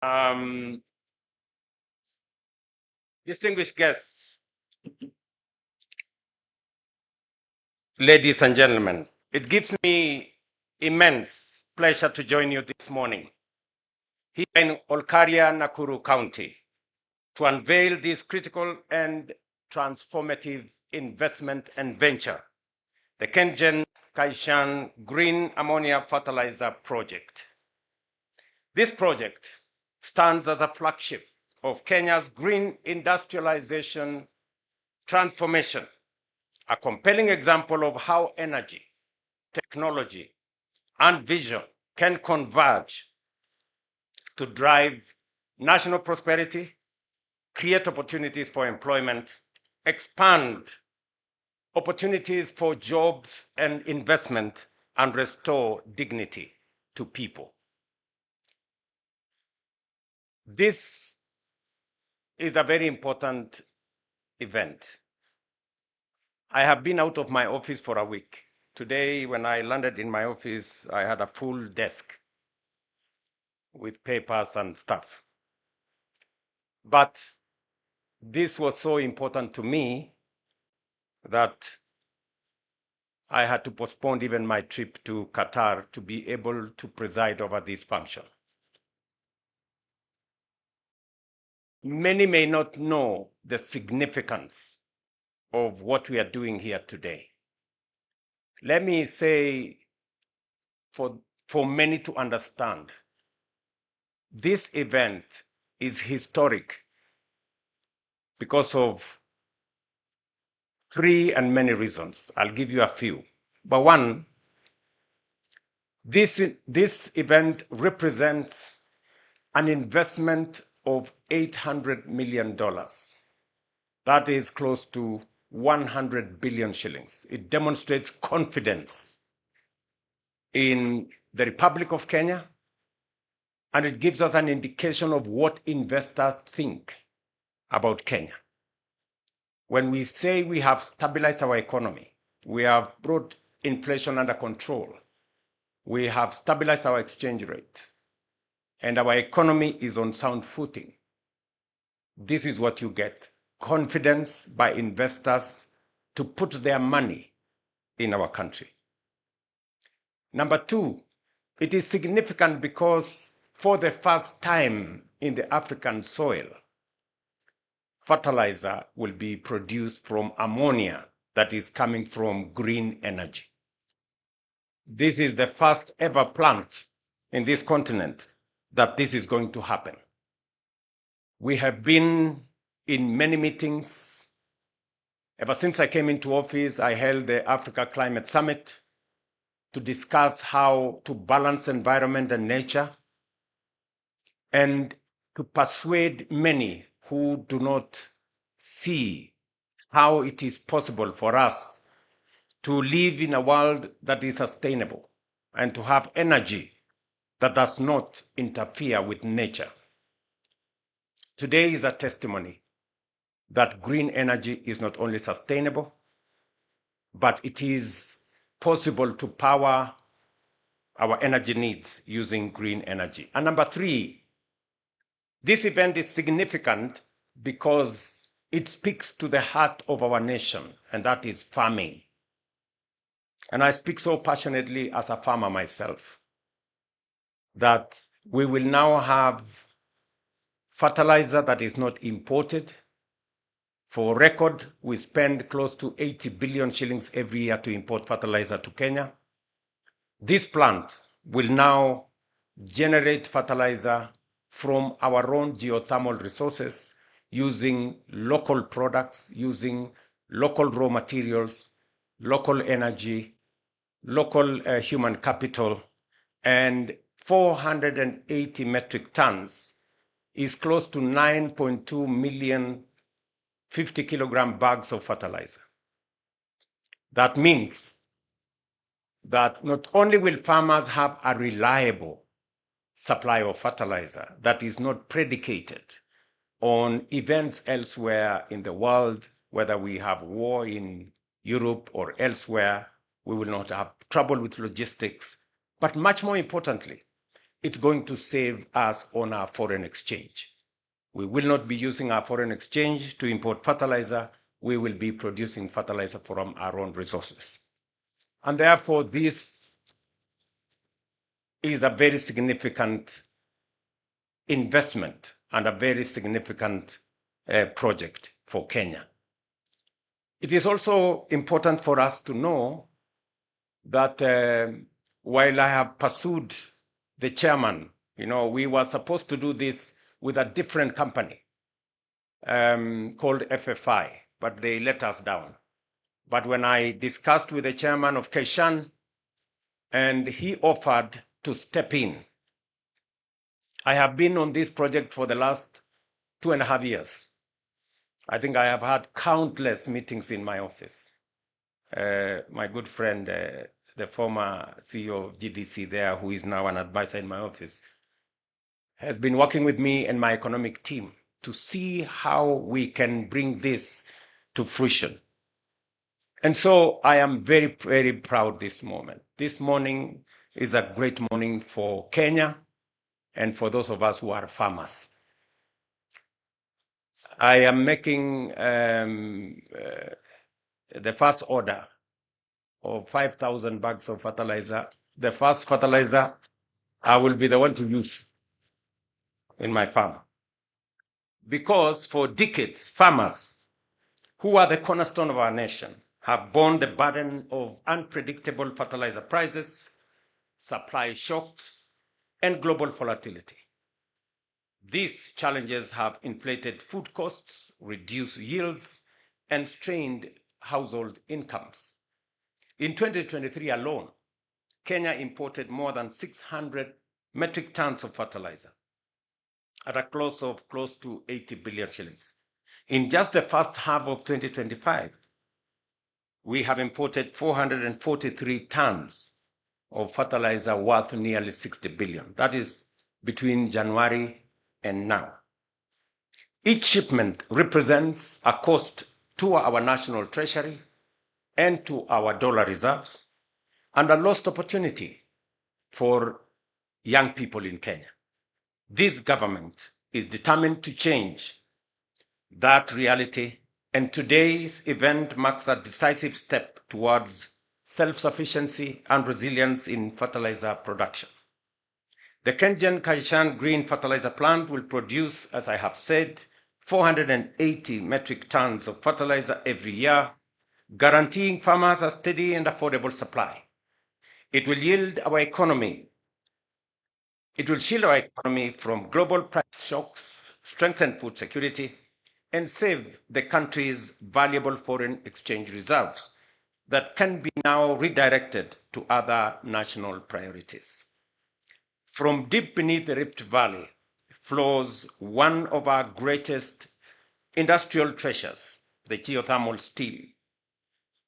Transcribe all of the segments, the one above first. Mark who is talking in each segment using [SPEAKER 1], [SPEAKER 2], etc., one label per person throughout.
[SPEAKER 1] Um, Distinguished guests, ladies and gentlemen, it gives me immense pleasure to join you this morning here in Olkaria, Nakuru County, to unveil this critical and transformative investment and venture, the KenGen Kaishan Green Ammonia Fertilizer Project. This project stands as a flagship of Kenya's green industrialization transformation, a compelling example of how energy, technology, and vision can converge to drive national prosperity, create opportunities for employment, expand opportunities for jobs and investment, and restore dignity to people. This is a very important event. I have been out of my office for a week. Today, when I landed in my office, I had a full desk with papers and stuff. But this was so important to me that I had to postpone even my trip to Qatar to be able to preside over this function. Many may not know the significance of what we are doing here today. Let me say, for many to understand, this event is historic because of three and many reasons. I'll give you a few. But one, this event represents an investment of $800 million. That is close to 100 billion shillings. It demonstrates confidence in the Republic of Kenya, and it gives us an indication of what investors think about Kenya. When we say we have stabilized our economy, we have brought inflation under control, we have stabilized our exchange rate, and our economy is on sound footing, this is what you get: confidence by investors to put their money in our country. Number two, it is significant because for the first time in the African soil, fertilizer will be produced from ammonia that is coming from green energy. This is the first ever plant in this continent that this is going to happen. We have been in many meetings. Ever since I came into office, I held the Africa Climate Summit to discuss how to balance environment and nature, and to persuade many who do not see how it is possible for us to live in a world that is sustainable and to have energy that does not interfere with nature. Today is a testimony that green energy is not only sustainable, but it is possible to power our energy needs using green energy. And number three, this event is significant because it speaks to the heart of our nation, and that is farming. And I speak so passionately as a farmer myself that we will now have fertilizer that is not imported. For record, we spend close to 80 billion shillings every year to import fertilizer to Kenya. This plant will now generate fertilizer from our own geothermal resources, using local products, using local raw materials, local energy, local human capital, and 480 metric tons is close to 9.2 million 50 kilogram bags of fertilizer. That means that not only will farmers have a reliable supply of fertilizer that is not predicated on events elsewhere in the world, whether we have war in Europe or elsewhere, we will not have trouble with logistics. But much more importantly, it's going to save us on our foreign exchange. We will not be using our foreign exchange to import fertilizer. We will be producing fertilizer from our own resources. And therefore, this is a very significant investment and a very significant project for Kenya. It is also important for us to know that while I have pursued the chairman, we were supposed to do this with a different company called FFI, but they let us down. But when I discussed with the chairman of Kaishan, and he offered to step in, I have been on this project for the last 2.5 years. I think I have had countless meetings in my office. My good friend, the former CEO of GDC there, who is now an advisor in my office, has been working with me and my economic team to see how we can bring this to fruition. And so I am very, very proud this moment. This morning is a great morning for Kenya and for those of us who are farmers. I am making the first order of 5,000 bags of fertilizer. The first fertilizer I will be the one to use in my farm. Because for decades, farmers, who are the cornerstone of our nation, have borne the burden of unpredictable fertilizer prices, supply shocks, and global volatility. These challenges have inflated food costs, reduced yields, and strained household incomes. In 2023 alone, Kenya imported more than 600 metric tons of fertilizer at a cost of close to 80 billion shillings. In just the first half of 2025, we have imported 443 tons of fertilizer worth nearly 60 billion. That is between January and now. Each shipment represents a cost to our national treasury and to our dollar reserves, and a lost opportunity for young people in Kenya. This government is determined to change that reality, and today's event marks a decisive step towards self-sufficiency and resilience in fertilizer production. The Kenyan Kaishan Green Fertilizer Plant will produce, as I have said, 480 metric tons of fertilizer every year, guaranteeing farmers a steady and affordable supply. It will shield our economy from global price shocks, strengthen food security, and save the country's valuable foreign exchange reserves that can be now redirected to other national priorities. From deep beneath the Rift Valley flows one of our greatest industrial treasures, the geothermal steel.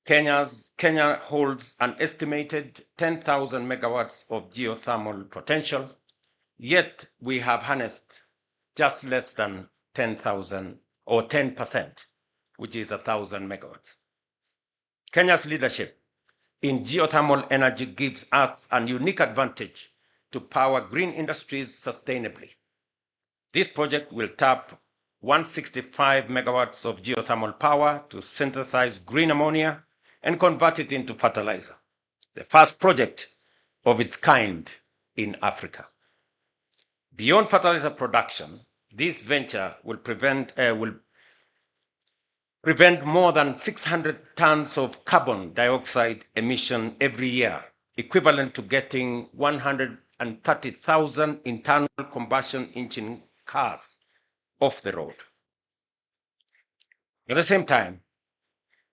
[SPEAKER 1] Kenya holds an estimated 10,000 megawatts of geothermal potential, yet we have harnessed just less than 10,000 or 10%, which is 1,000 megawatts. Kenya's leadership in geothermal energy gives us a unique advantage to power green industries sustainably. This project will tap 165 megawatts of geothermal power to synthesize green ammonia and convert it into fertilizer, the first project of its kind in Africa. Beyond fertilizer production, this venture will prevent more than 600 tons of carbon dioxide emission every year, equivalent to getting 130,000 internal combustion engine cars off the road. At the same time,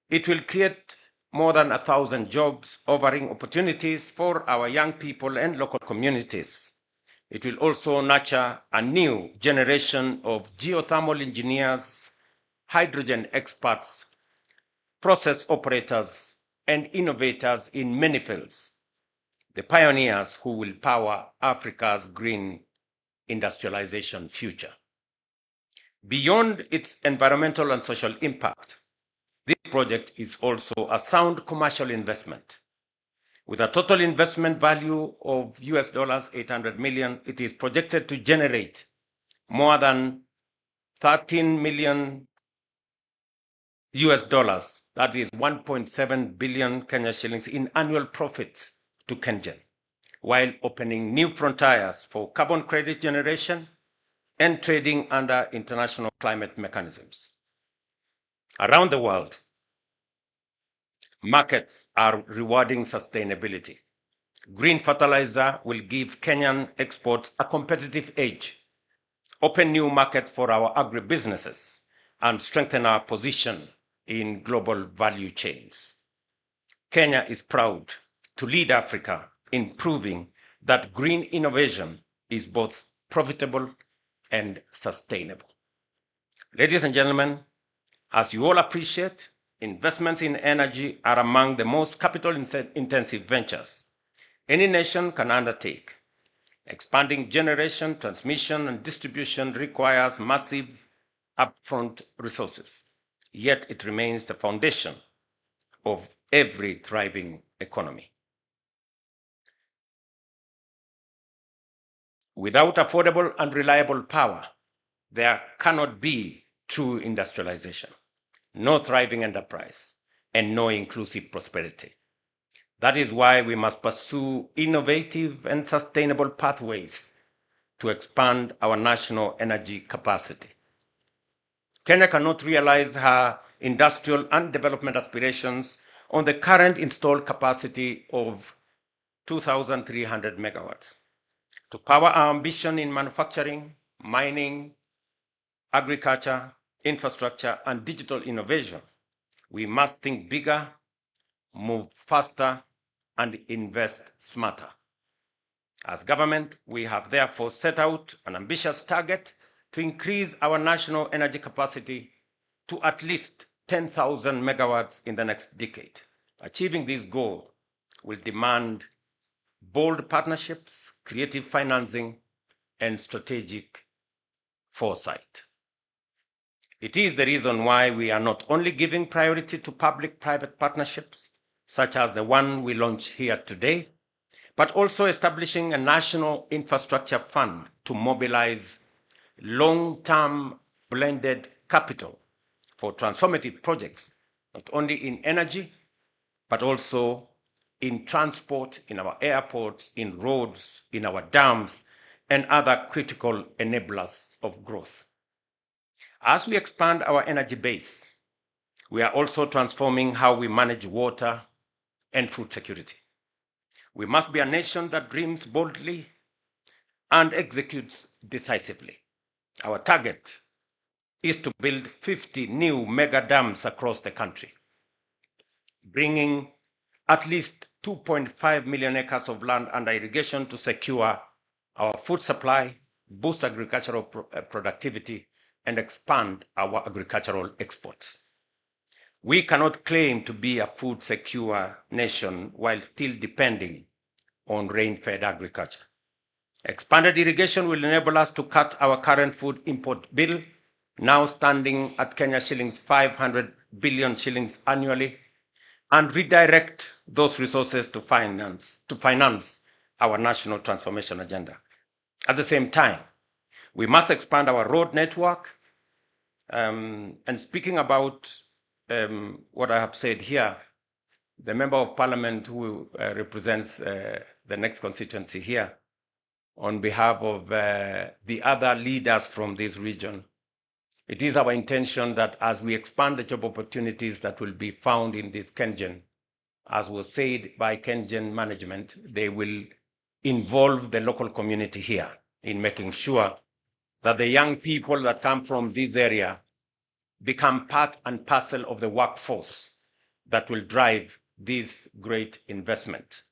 [SPEAKER 1] it will create more than 1,000 jobs, offering opportunities for our young people and local communities. It will also nurture a new generation of geothermal engineers, hydrogen experts, process operators, and innovators in many fields, the pioneers who will power Africa's green industrialization future. Beyond its environmental and social impact, this project is also a sound commercial investment. With a total investment value of US dollars 800 million, it is projected to generate more than 13 million US dollars, that is 1.7 billion Kenya shillings in annual profits to KenGen, while opening new frontiers for carbon credit generation and trading under international climate mechanisms. Around the world, markets are rewarding sustainability. Green fertilizer will give Kenyan exports a competitive edge, open new markets for our agribusinesses, and strengthen our position in global value chains. Kenya is proud to lead Africa in proving that green innovation is both profitable and sustainable. Ladies and gentlemen, as you all appreciate, investments in energy are among the most capital-intensive ventures any nation can undertake. Expanding generation, transmission, and distribution requires massive upfront resources, yet it remains the foundation of every thriving economy. Without affordable and reliable power, there cannot be true industrialization, no thriving enterprise, and no inclusive prosperity. That is why we must pursue innovative and sustainable pathways to expand our national energy capacity. Kenya cannot realize her industrial and development aspirations on the current installed capacity of 2,300 megawatts. To power our ambition in manufacturing, mining, agriculture, infrastructure, and digital innovation, we must think bigger, move faster, and invest smarter. As government, we have therefore set out an ambitious target to increase our national energy capacity to at least 10,000 megawatts in the next decade. Achieving this goal will demand bold partnerships, creative financing, and strategic foresight. It is the reason why we are not only giving priority to public-private partnerships, such as the one we launched here today, but also establishing a national infrastructure fund to mobilize long-term blended capital for transformative projects, not only in energy, but also in transport, in our airports, in roads, in our dams, and other critical enablers of growth. As we expand our energy base, we are also transforming how we manage water and food security. We must be a nation that dreams boldly and executes decisively. Our target is to build 50 new mega dams across the country, bringing at least 2.5 million acres of land under irrigation to secure our food supply, boost agricultural productivity, and expand our agricultural exports. We cannot claim to be a food secure nation while still depending on rain-fed agriculture. Expanded irrigation will enable us to cut our current food import bill, now standing at Kenya shillings 500 billion shillings annually, and redirect those resources to finance our national transformation agenda. At the same time, we must expand our road network. And speaking about what I have said here, the Member of Parliament who represents the next constituency here, on behalf of the other leaders from this region, it is our intention that as we expand the job opportunities that will be found in this KenGen, as was said by KenGen management, they will involve the local community here in making sure that the young people that come from this area become part and parcel of the workforce that will drive this great investment.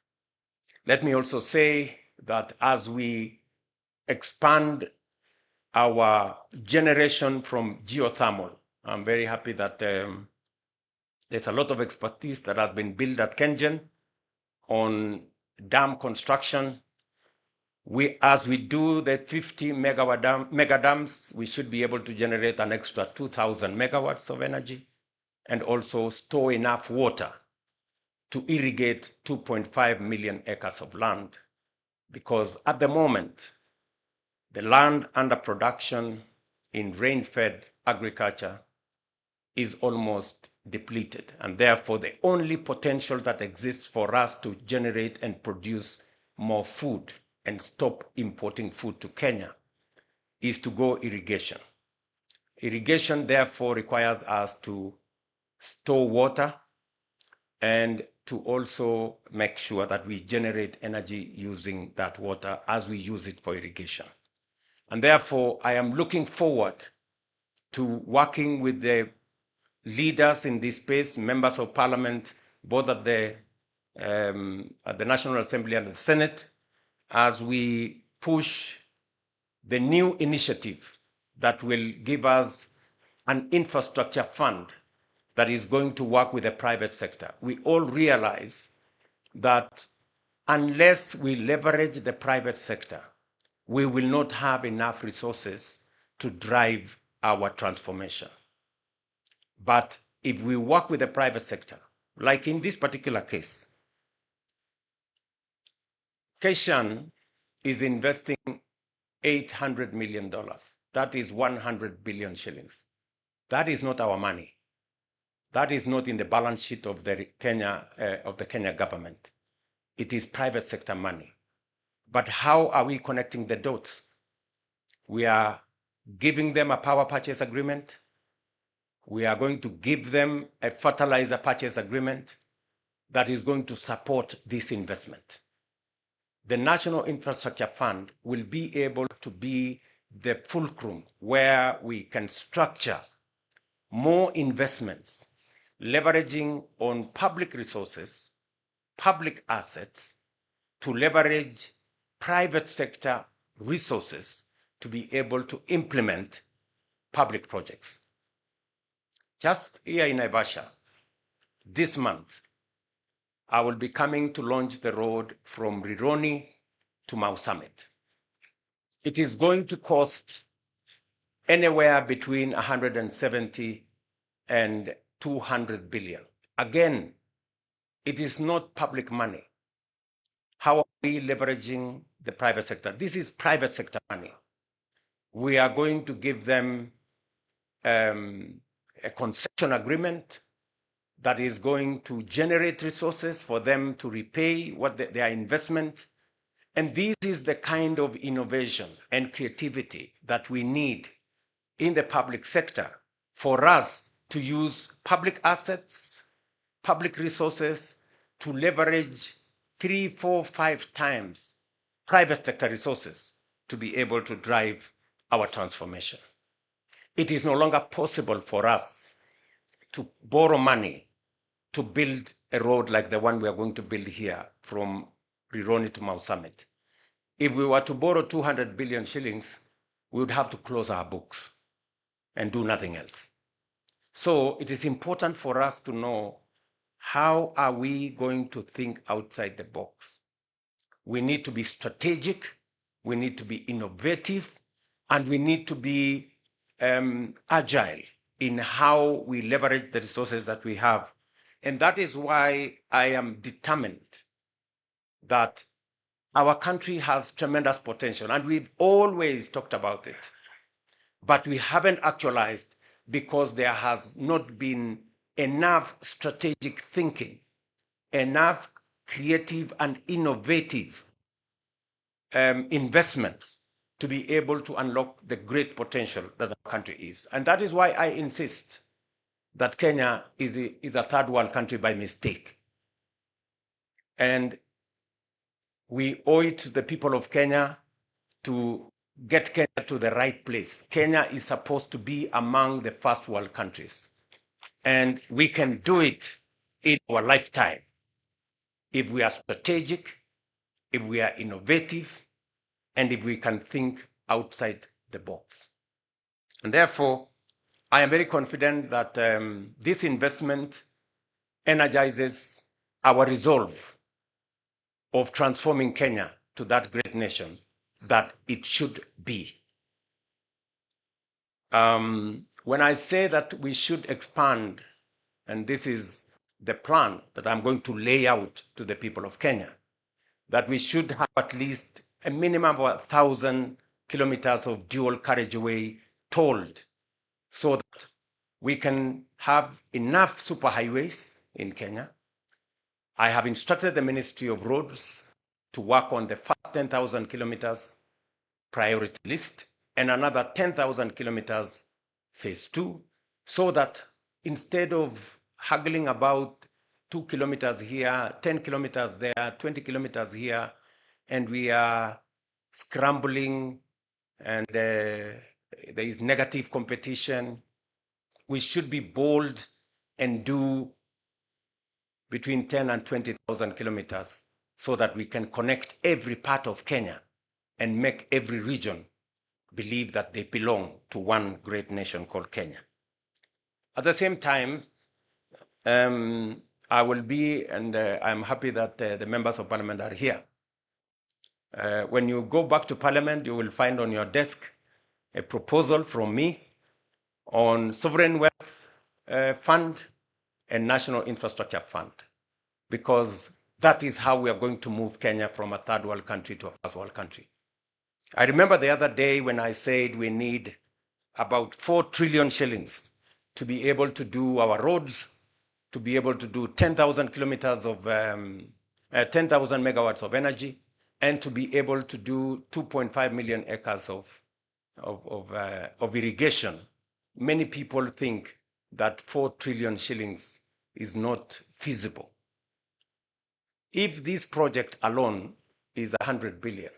[SPEAKER 1] Let me also say that as we expand our generation from geothermal, I'm very happy that there's a lot of expertise that has been built at KenGen on dam construction. As we do the 50 mega dams, we should be able to generate an extra 2,000 megawatts of energy and also store enough water to irrigate 2.5 million acres of land, because at the moment, the land under production in rain-fed agriculture is almost depleted, and therefore the only potential that exists for us to generate and produce more food and stop importing food to Kenya is to go irrigation. Irrigation therefore requires us to store water and to also make sure that we generate energy using that water as we use it for irrigation. And therefore, I am looking forward to working with the leaders in this space, members of parliament, both at the National Assembly and the Senate, as we push the new initiative that will give us an infrastructure fund that is going to work with the private sector. We all realize that unless we leverage the private sector, we will not have enough resources to drive our transformation. But if we work with the private sector, like in this particular case, Kaishan is investing $800 million. That is 100 billion shillings. That is not our money. That is not in the balance sheet of the Kenya government. It is private sector money. But how are we connecting the dots? We are giving them a power purchase agreement. We are going to give them a fertilizer purchase agreement that is going to support this investment. The National Infrastructure Fund will be able to be the fulcrum where we can structure more investments, leveraging on public resources, public assets, to leverage private sector resources to be able to implement public projects. Just here in Naivasha, this month, I will be coming to launch the road from Rironi to Mau Summit. It is going to cost anywhere between 170 and 200 billion. Again, it is not public money. How are we leveraging the private sector? This is private sector money. We are going to give them a concession agreement that is going to generate resources for them to repay their investment. And this is the kind of innovation and creativity that we need in the public sector for us to use public assets, public resources to leverage 3, 4, 5 times private sector resources to be able to drive our transformation. It is no longer possible for us to borrow money to build a road like the one we are going to build here from Rironi to Mau Summit. If we were to borrow 200 billion shillings, we would have to close our books and do nothing else. So it is important for us to know, how are we going to think outside the box? We need to be strategic, we need to be innovative, and we need to be agile in how we leverage the resources that we have. And that is why I am determined that our country has tremendous potential, and we've always talked about it, but we haven't actualized because there has not been enough strategic thinking, enough creative and innovative investments to be able to unlock the great potential that the country is. And that is why I insist that Kenya is a third world country by mistake. And we owe it to the people of Kenya to get Kenya to the right place. Kenya is supposed to be among the first world countries. And we can do it in our lifetime if we are strategic, if we are innovative, and if we can think outside the box. And therefore, I am very confident that this investment energizes our resolve of transforming Kenya to that great nation that it should be. When I say that we should expand, and this is the plan that I'm going to lay out to the people of Kenya, that we should have at least a minimum of 1,000 kilometers of dual carriageway tolled so that we can have enough superhighways in Kenya. I have instructed the Ministry of Roads to work on the first 10,000 kilometers priority list and another 10,000 kilometers phase 2, so that instead of haggling about 2 kilometers here, 10 kilometers there, 20 kilometers here, and we are scrambling and there is negative competition, we should be bold and do between 10 and 20,000 kilometers so that we can connect every part of Kenya and make every region believe that they belong to one great nation called Kenya. At the same time, I will be, and I'm happy that the members of parliament are here. When you go back to parliament, you will find on your desk a proposal from me on sovereign wealth fund and national infrastructure fund, because that is how we are going to move Kenya from a third world country to a first world country. I remember the other day when I said we need about 4 trillion shillings to be able to do our roads, to be able to do 10,000 kilometers of 10,000 megawatts of energy, and to be able to do 2.5 million acres of irrigation. Many people think that 4 trillion shillings is not feasible. If this project alone is 100 billion,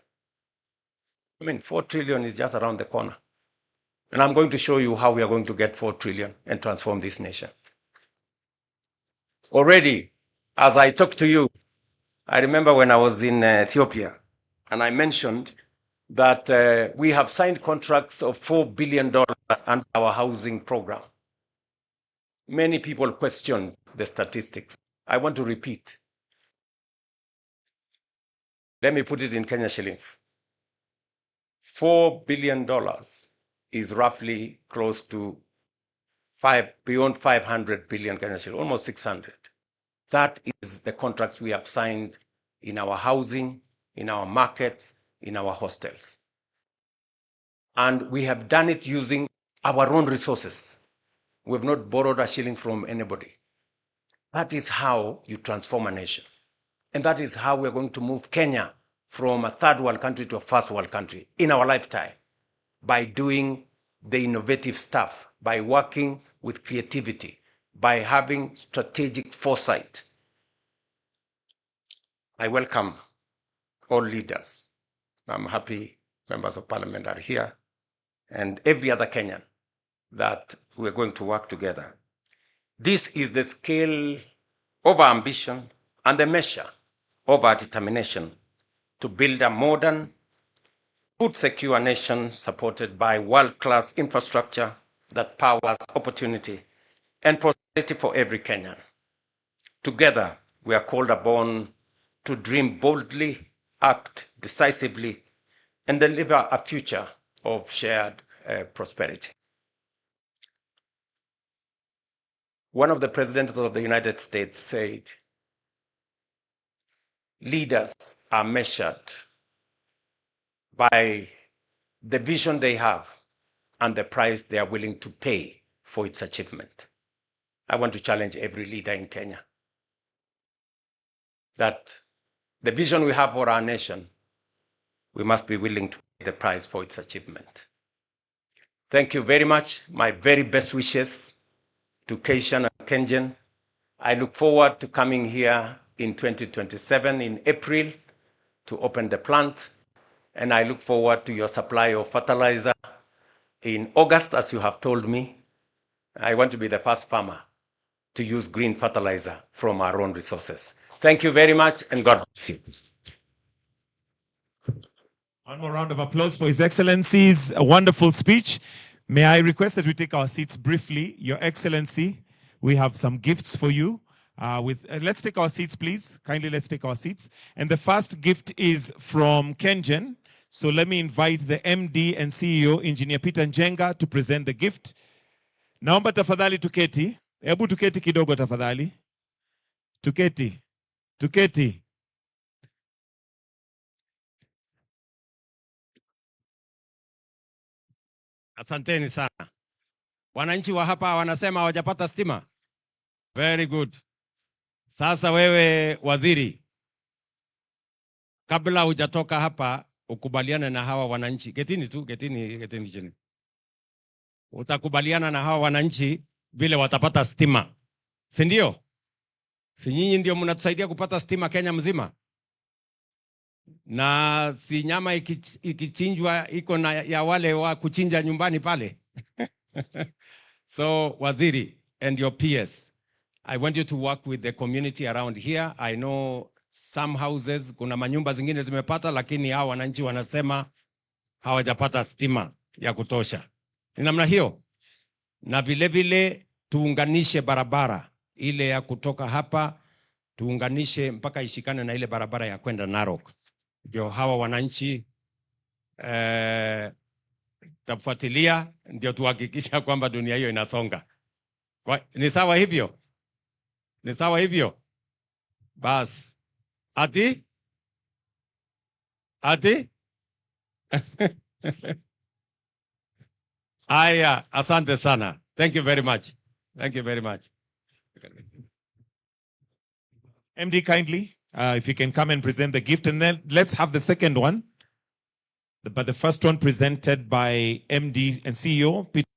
[SPEAKER 1] 4 trillion is just around the corner. And I'm going to show you how we are going to get 4 trillion and transform this nation. Already, as I talk to you, I remember when I was in Ethiopia, and I mentioned that we have signed contracts of $4 billion under our housing program. Many people questioned the statistics. I want to repeat. Let me put it in Kenya shillings. $4 billion is roughly close to beyond 500 billion Kenya shillings, almost 600. That is the contracts we have signed in our housing, in our markets, in our hostels. And we have done it using our own resources. We have not borrowed a shilling from anybody. That is how you transform a nation. And that is how we're going to move Kenya from a third world country to a first world country in our lifetime, by doing the innovative stuff, by working with creativity, by having strategic foresight. I welcome all leaders. I'm happy members of parliament are here, and every other Kenyan, that we're going to work together. This is the scale of our ambition and the measure of our determination to build a modern, food-secure nation supported by world-class infrastructure that powers opportunity and prosperity for every Kenyan. Together, we are called upon to dream boldly, act decisively, and deliver a future of shared prosperity. One of the presidents of the United States said, leaders are measured by the vision they have and the price they are willing to pay for its achievement. I want to challenge every leader in Kenya that the vision we have for our nation, we must be willing to pay the price for its achievement. Thank you very much. My very best wishes to Kaishan and Kenjen. I look forward to coming here in 2027 in April to open the plant. And I look forward to your supply of fertilizer in August, as you have told me. I want to be the first farmer to use green fertilizer from our own resources. Thank you very much, and God bless you.
[SPEAKER 2] One more round of applause for His Excellency's wonderful speech. May I request that we take our seats briefly? Your Excellency, we have some gifts for you. Let's take our seats, please. Kindly, let's take our seats. And the first gift is from Kenjen. So let me invite the MD and CEO, Engineer Peter Njenga, to present the gift. Naomba tafadhali tuketi. Hebu tuketi kidogo tafadhali. Tuketi. Tuketi.
[SPEAKER 1] Asanteni sana. Wananchi wa hapa wanasema hawajapata stima. Very good. Sasa wewe waziri, kabla hujatoka hapa ukubaliane na hawa wananchi. Ketini tu, ketini chini. Utakubaliana na hawa wananchi vile watapata stima. Si ndio? Si nyinyi ndio mnatusaidia kupata stima Kenya mzima? Na si nyama ikichinjwa iko na ya wale wa kuchinja nyumbani pale. So waziri and your peers, I want you to work with the community around here. I know some houses, kuna manyumba zingine zimepata, lakini hao wananchi wanasema hawajapata stima ya kutosha. Ni namna hiyo. Na vile vile tuunganishe barabara ile ya kutoka hapa, tuunganishe mpaka ishikane na ile barabara ya kwenda Narok. Ndio hawa wananchi tafuatilia, ndio tuhakikisha kwamba dunia hiyo inasonga. Ni sawa hivyo? Ni sawa hivyo? Bas. Ati? Aya, asante sana. Thank you very much. Thank you very much.
[SPEAKER 2] MD, kindly, if you can come and present the gift, and then let's have the second one. But the first one presented by MD and CEO, Peter.